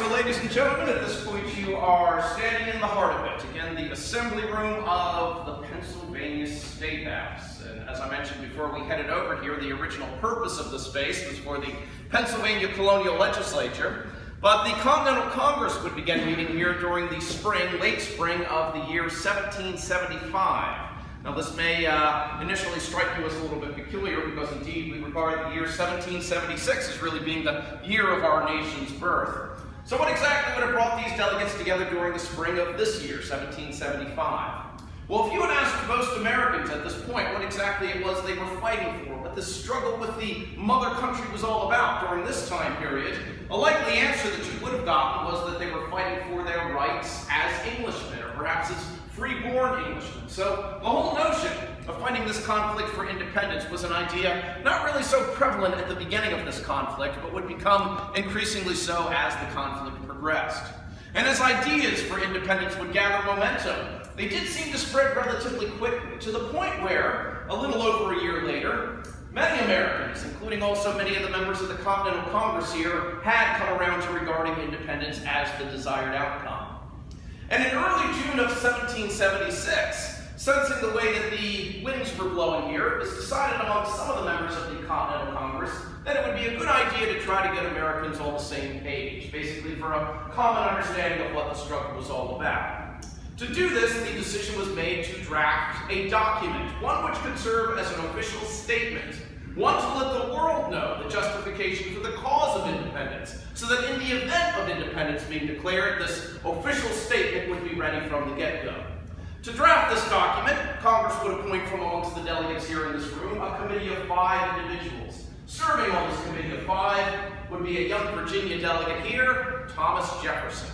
so ladies and gentlemen, at this point you are standing in the heart of it. Again, the assembly room of the Pennsylvania State House. And as I mentioned before we headed over here, the original purpose of the space was for the Pennsylvania Colonial Legislature. But the Continental Congress would begin meeting here during the late spring of the year 1775. Now this may initially strike you as a little bit peculiar because indeed we regard the year 1776 as really being the year of our nation's birth. So what exactly would have brought these delegates together during the spring of this year, 1775? Well, if you had asked most Americans at this point what exactly it was they were fighting for, what this struggle with the mother country was all about during this time period, a likely answer that you would have gotten was that they were fighting for their rights as Englishmen, or perhaps as free-born Englishmen. So the whole notion of fighting this conflict for independence was an idea not really so prevalent at the beginning of this conflict, but would become increasingly so as the conflict progressed. And as ideas for independence would gather momentum, they did seem to spread relatively quickly, to the point where, a little over a year later, many Americans, including also many of the members of the Continental Congress here, had come around to regarding independence as the desired outcome. And in early June of 1776, sensing the way that the winds were blowing here, it was decided among some of the members of the Continental Congress that it would be a good idea to try to get Americans on the same page, basically for a common understanding of what the struggle was all about. To do this, the decision was made to draft a document, one which could serve as an official statement, one to let the world know the justification for the cause of independence, so that in the event of independence being declared, this official statement would be ready from the get-go. To draft this document, Congress would appoint from amongst the delegates here in this room a committee of 5 individuals. Serving on this committee of 5 would be a young Virginia delegate here, Thomas Jefferson.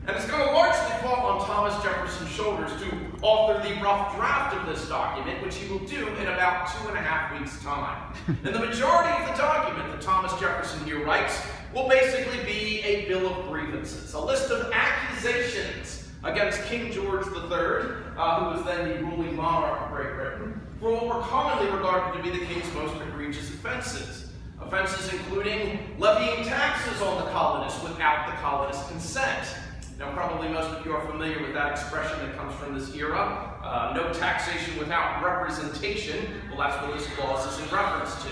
And it's going to largely fall on Thomas Jefferson's shoulders to author the rough draft of this document, which he will do in about 2.5 weeks' time. And the majority of the document that Thomas Jefferson here writes will basically be a bill of grievances, a list of accusations against King George III, who was then the ruling monarch of Great Britain, for what were commonly regarded to be the king's most egregious offenses. Offenses including levying taxes on the colonists without the colonists' consent. Now, probably most of you are familiar with that expression that comes from this era. No taxation without representation. Well, that's what this clause is in reference to.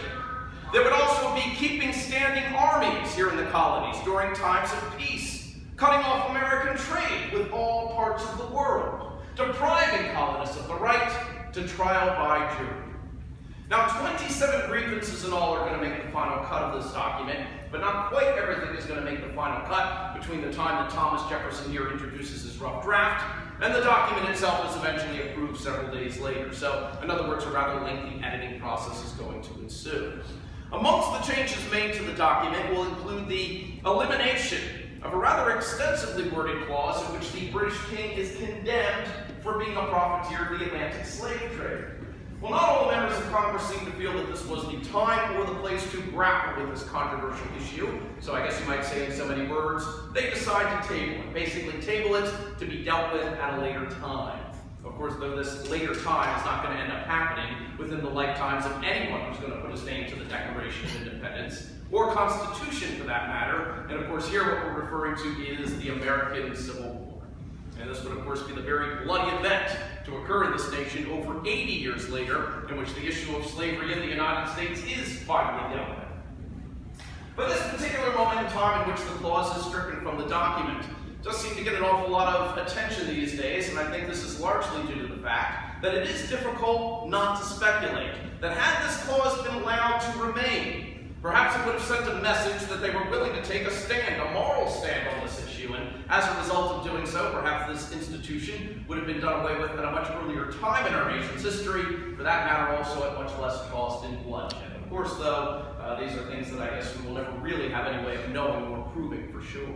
There would also be keeping standing armies here in the colonies during times of peace, cutting off American trade with all parts of the world, depriving colonists of the right to trial by jury. Now, 27 grievances in all are going to make the final cut of this document, but not quite everything is going to make the final cut between the time that Thomas Jefferson here introduces his rough draft and the document itself is eventually approved several days later. So, in other words, a rather lengthy editing process is going to ensue. Amongst the changes made to the document will include the elimination of a rather extensively worded clause in which the British king is condemned for being a profiteer of the Atlantic slave trade. Well, not all the members of Congress seem to feel that this was the time or the place to grapple with this controversial issue. So I guess you might say in so many words, they decide to table it. Basically table it to be dealt with at a later time. Of course, though this later time is not going to end up happening within the lifetimes of anyone who's going to put his name to the Declaration of Independence, or Constitution for that matter. And of course here what we're referring to is the American Civil War. And this would, of course, be the very bloody event to occur in this nation over 80 years later, in which the issue of slavery in the United States is finally dealt with. But this particular moment in time in which the clause is stricken from the document does seem to get an awful lot of attention these days, and I think this is largely due to the fact that it is difficult not to speculate that had this clause been allowed to remain, perhaps it would have sent a message that they were willing to take a stand, a moral stand on this issue, and as a result of doing so, perhaps this institution would have been done away with at a much earlier time in our nation's history, for that matter also at much less cost in bloodshed. Of course, though, these are things that I guess we will never really have any way of knowing or proving for sure.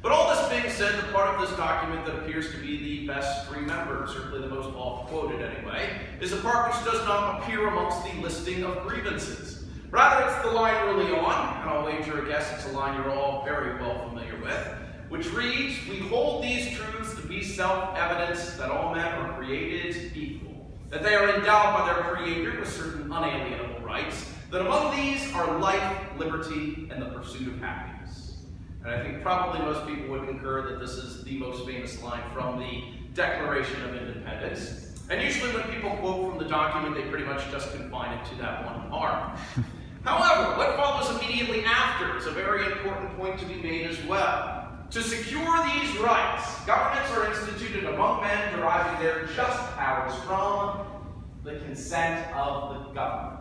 But all this being said, the part of this document that appears to be the best remembered, certainly the most oft-quoted anyway, is a part which does not appear amongst the listing of grievances. Rather, it's the line early on, and I'll wager a guess it's a line you're all very well familiar with, which reads, "We hold these truths to be self-evident that all men are created equal, that they are endowed by their Creator with certain unalienable rights, that among these are life, liberty, and the pursuit of happiness." And I think probably most people would concur that this is the most famous line from the Declaration of Independence. And usually when people quote from the document, they pretty much just confine it to that one part. However, what follows immediately after is a very important point to be made as well. To secure these rights, governments are instituted among men deriving their just powers from the consent of the government.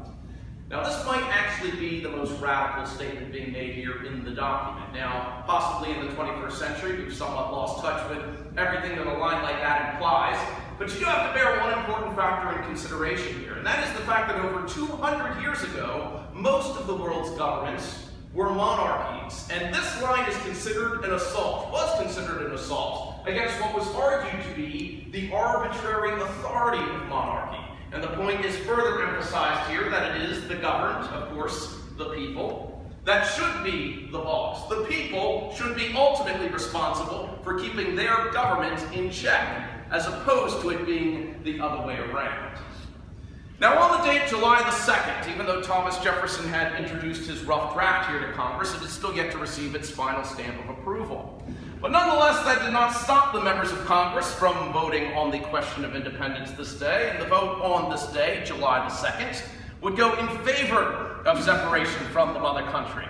Now, this might actually be the most radical statement being made here in the document. Now, possibly in the 21st century, we've somewhat lost touch with everything that a line like that implies, but you do have to bear one important factor in consideration here, and that is the fact that over 200 years ago, most of the world's governments were monarchies, and this line is considered an assault, was considered an assault, against what was argued to be the arbitrary authority of monarchy. And the point is further emphasized here that it is the governed, of course, the people, that should be the boss. The people should be ultimately responsible for keeping their government in check, as opposed to it being the other way around. Now, on the date July the 2nd, even though Thomas Jefferson had introduced his rough draft here to Congress, it is still yet to receive its final stamp of approval. But nonetheless, that did not stop the members of Congress from voting on the question of independence this day, and the vote on this day, July the 2nd, would go in favor of separation from the mother country.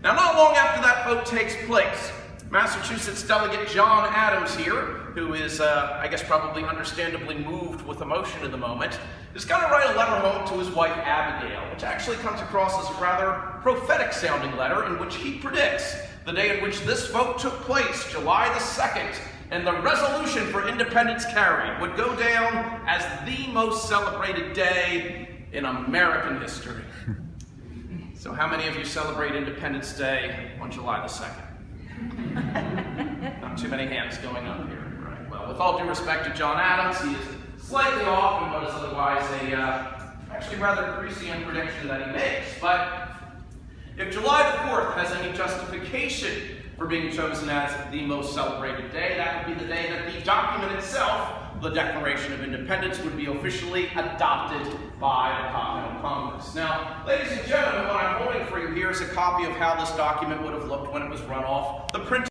Now, not long after that vote takes place, Massachusetts delegate John Adams here, who is, I guess, probably understandably moved with emotion in the moment, is going to write a letter home to his wife Abigail, which actually comes across as a rather prophetic-sounding letter in which he predicts the day in which this vote took place, July the 2nd, and the resolution for independence carried would go down as the most celebrated day in American history. So how many of you celebrate Independence Day on July the 2nd? Not too many hands going up here. Right. Well, with all due respect to John Adams, he is slightly off in what is otherwise a actually rather prescient prediction that he makes. But if July the 4th has any justification for being chosen as the most celebrated day, that would be the day that the document itself, the Declaration of Independence, would be officially adopted by the Continental Congress. Now, ladies and gentlemen, what I'm holding for you here is a copy of how this document would have looked when it was run off the printer.